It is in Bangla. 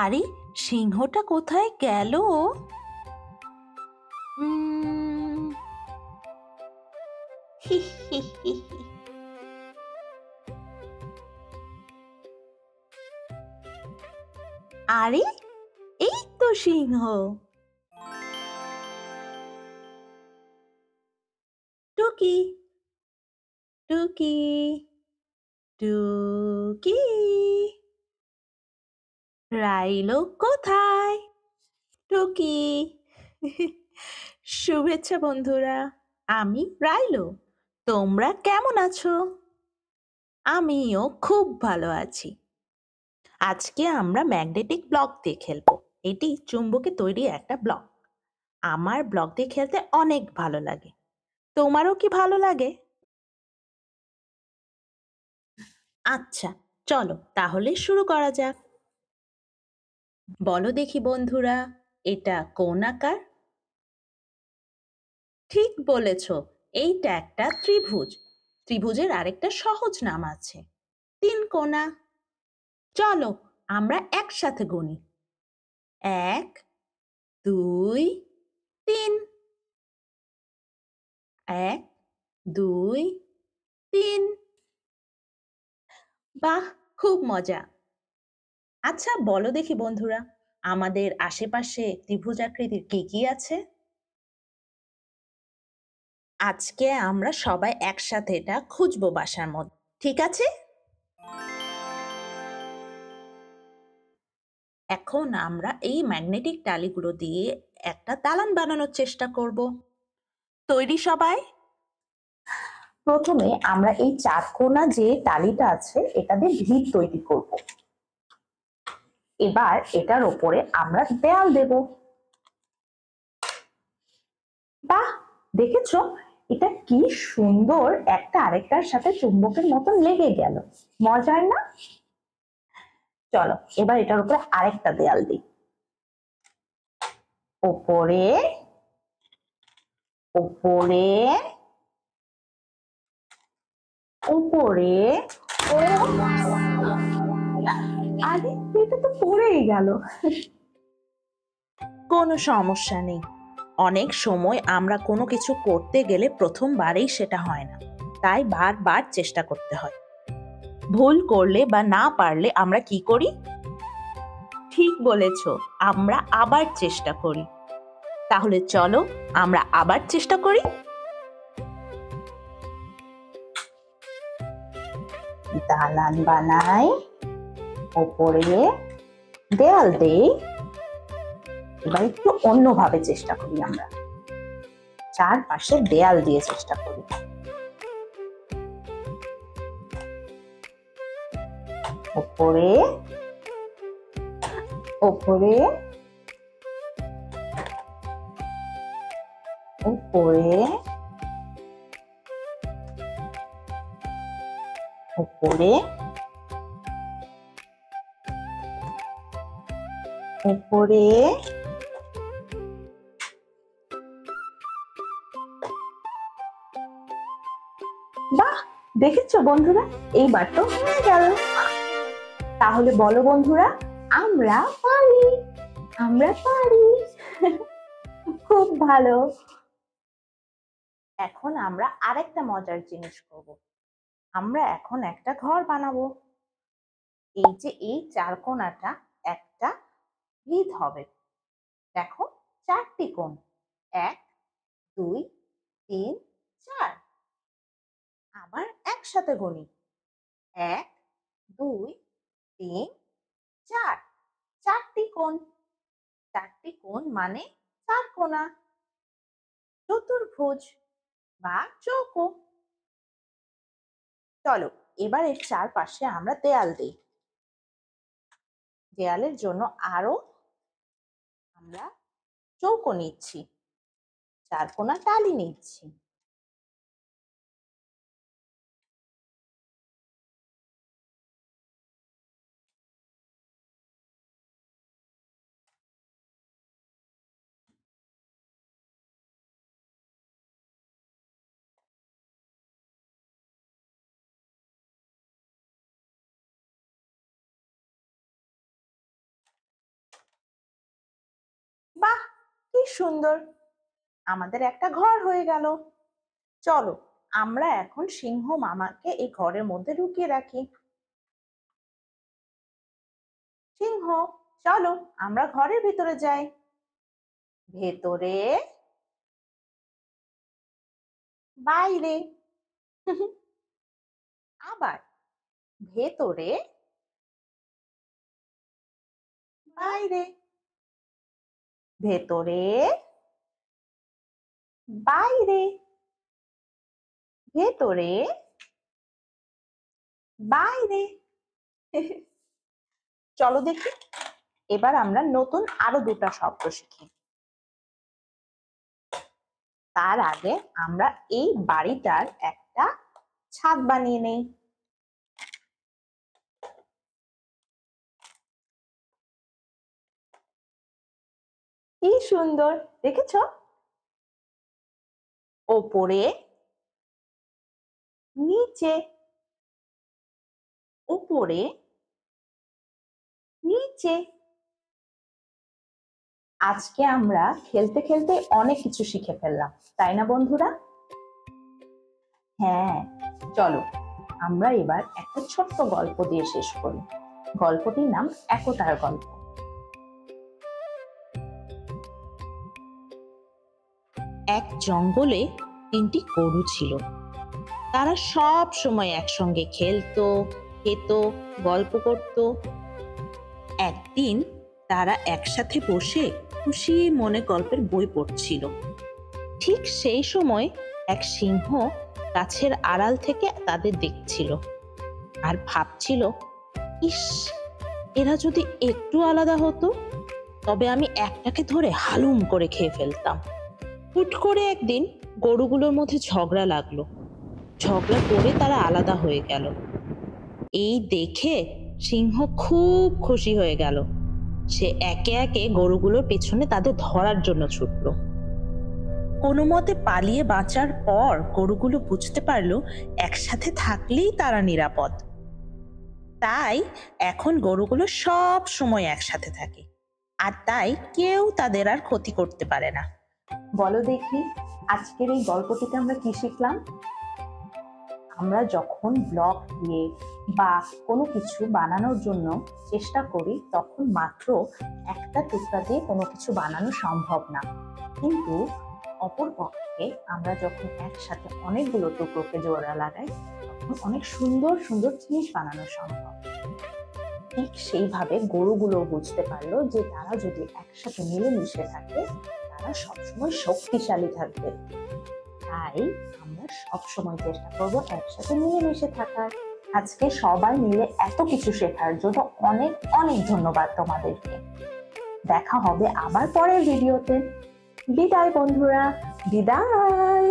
আরে, সিংহটা কোথায় গেল? উম, হি হি হি হি। আরে, এই তো সিংহ। টুকি, টুকি, টুকি, রাইলো কোথায়? টুকি। শুভেচ্ছা বন্ধুরা, আমি রাইলো। তোমরা কেমন আছো? আমিও খুব ভালো আছি। আজকে আমরা ম্যাগনেটিক ব্লক দিয়ে খেলবো। এটি চুম্বকে তৈরি একটা ব্লক। আমার ব্লক দিয়ে খেলতে অনেক ভালো লাগে। তোমারও কি ভালো লাগে? আচ্ছা, চলো তাহলে শুরু করা যাক। বলো দেখি বন্ধুরা, এটা কোন আকার? ঠিক বলেছ, এইটা একটা ত্রিভুজ। ত্রিভুজের আরেকটা সহজ নাম আছে, তিন কোনা। চলো আমরা একসাথে গুনি। 1, 2, 3। 1, 2, 3। বাহ, খুব মজা। আচ্ছা বলো দেখি বন্ধুরা, আমাদের আশেপাশে ত্রিভুজাকৃতির কি কি আছে? আজকে আমরা সবাই একসাথে এটা খুঁজবো বাসার মধ্যে, ঠিক আছে? এখন আমরা এই ম্যাগনেটিক টালিগুলো দিয়ে একটা দালান বানানোর চেষ্টা করব। তৈরি সবাই? প্রথমে আমরা এই চারকোনা যে টালিটা আছে এটা দিয়ে ভিত তৈরি করব। এবার এটার ওপরে আমরা দেয়াল দেব। বাহ, দেখেছো এটা কি সুন্দর একটা আরেকটার সাথে চুম্বকের মতন লেগে গেল, মজার না? চলো এবার এটার উপরে আরেকটা দেয়াল দিই। ওপরে, ওপরে, উপরে, ও আরে এটা তো পড়েই গেল। কোনো সমস্যা নেই, অনেক সময় আমরা কোনো কিছু করতে গেলে প্রথমবারেই সেটা হয় না, তাই বারবার চেষ্টা করতে হয়। ভুল করলে বা না পারলে আমরা কি করি? ঠিক বলেছ, আমরা আবার চেষ্টা করি। তাহলে চলো আমরা আবার চেষ্টা করি। দালান বানাই, ওপরে দেয়াল দেই। এবার একটু অন্যভাবে চেষ্টা করি, আমরা চারপাশে দেয়াল দিয়ে চেষ্টা করি। ওপরে, ওপরে, উপরে, উপরে, উপরে, বাহ, দেখেছো বন্ধুরা, এইবার তো হয়ে গেল। তাহলে বলো বন্ধুরা, আমরা পারি, আমরা পারি। খুব ভালো। এখন আমরা আরেকটা মজার জিনিস করব। আমরা এখন একটা ঘর বানাবো। এই যে এই চার কোণাটা একটা ভিত হবে। দেখো, চারটি কোণ, 1, 2, 3, 4। আবার একসাথে গুনি, 1, 2, 3, 4। চারটি কোণ, চারটি কোণ মানে চার কোণা, চতুর্ভুজ বা চৌকো। চলো এবার এর চারপাশে আমরা দেয়াল দিই। দেয়ালের জন্য আরো আমরা চৌকো নিচ্ছি, চারকোনা টালি নিচ্ছি। সুন্দর, আমাদের একটা ঘর হয়ে গেল। চলো আমরা এখন সিংহ মামাকে এই ঘরের মধ্যে ঢুকিয়ে রাখি। সিংহ, চলো আমরা ঘরের ভিতরে যাই। ভেতরে, বাইরে, আবার ভেতরে, বাইরে, ভেতরে, বাইরে, ভেতরে, বাইরে। চলো দেখি এবার আমরা নতুন আরো দুটো শব্দ শিখি। তার আগে আমরা এই বাড়িটার একটা ছাদ বানিয়ে নেই। কি সুন্দর, দেখেছো? ওপরে, নিচে, উপরে, নিচে। আজকে আমরা খেলতে খেলতে অনেক কিছু শিখে ফেললাম, তাই না বন্ধুরা? হ্যাঁ, চলো আমরা এবার একটা ছোট্ট গল্প দিয়ে শেষ করি। গল্পটির নাম একতার গল্প। এক জঙ্গলে 3টি গরু ছিল। তারা সব সময় একসঙ্গে খেলতো, খেত, গল্প করত। একদিন তারা একসাথে বসে খুশি মনে গল্পের বই পড়ছিল। ঠিক সেই সময় এক সিংহ গাছের আড়াল থেকে তাদের দেখছিল আর ভাবছিল, ইস, এরা যদি একটু আলাদা হতো তবে আমি একটাকে ধরে হালুম করে খেয়ে ফেলতাম। হুট করে একদিন গরুগুলোর মধ্যে ঝগড়া লাগলো। ঝগড়া করে তারা আলাদা হয়ে গেল। এই দেখে সিংহ খুব খুশি হয়ে গেল। সে একে একে গরুগুলোর পেছনে তাদের ধরার জন্য ছুটল। কোনো মতে পালিয়ে বাঁচার পর গরুগুলো বুঝতে পারলো একসাথে থাকলেই তারা নিরাপদ। তাই এখন গরুগুলো সব সময় একসাথে থাকে, আর তাই কেউ তাদের আর ক্ষতি করতে পারে না। বলো দেখি আজকের এই গল্পটিতে আমরা কি শিখলাম? আমরা যখন ব্লক দিয়ে বা কোনো কিছু বানানোর জন্য চেষ্টা করি তখন মাত্র একটা টুকরা দিয়ে কোনো কিছু বানানো সম্ভব না, কিন্তু অপরপক্ষে আমরা যখন একসাথে অনেকগুলো টুকরোকে জোড়া লাগাই তখন অনেক সুন্দর সুন্দর জিনিস বানানো সম্ভব। ঠিক সেইভাবে গরুগুলো বুঝতে পারলো যে তারা যদি একসাথে মিলেমিশে থাকে তারা সবসময় শক্তিশালী থাকবে। তাই আমরা সবসময় চেষ্টা করবো একসাথে মিলেমিশে থাকার। আজকে সবাই মিলে এত কিছু শেখার জন্য অনেক অনেক ধন্যবাদ তোমাদেরকে। দেখা হবে আবার পরের ভিডিওতে। বিদায় বন্ধুরা, বিদায়।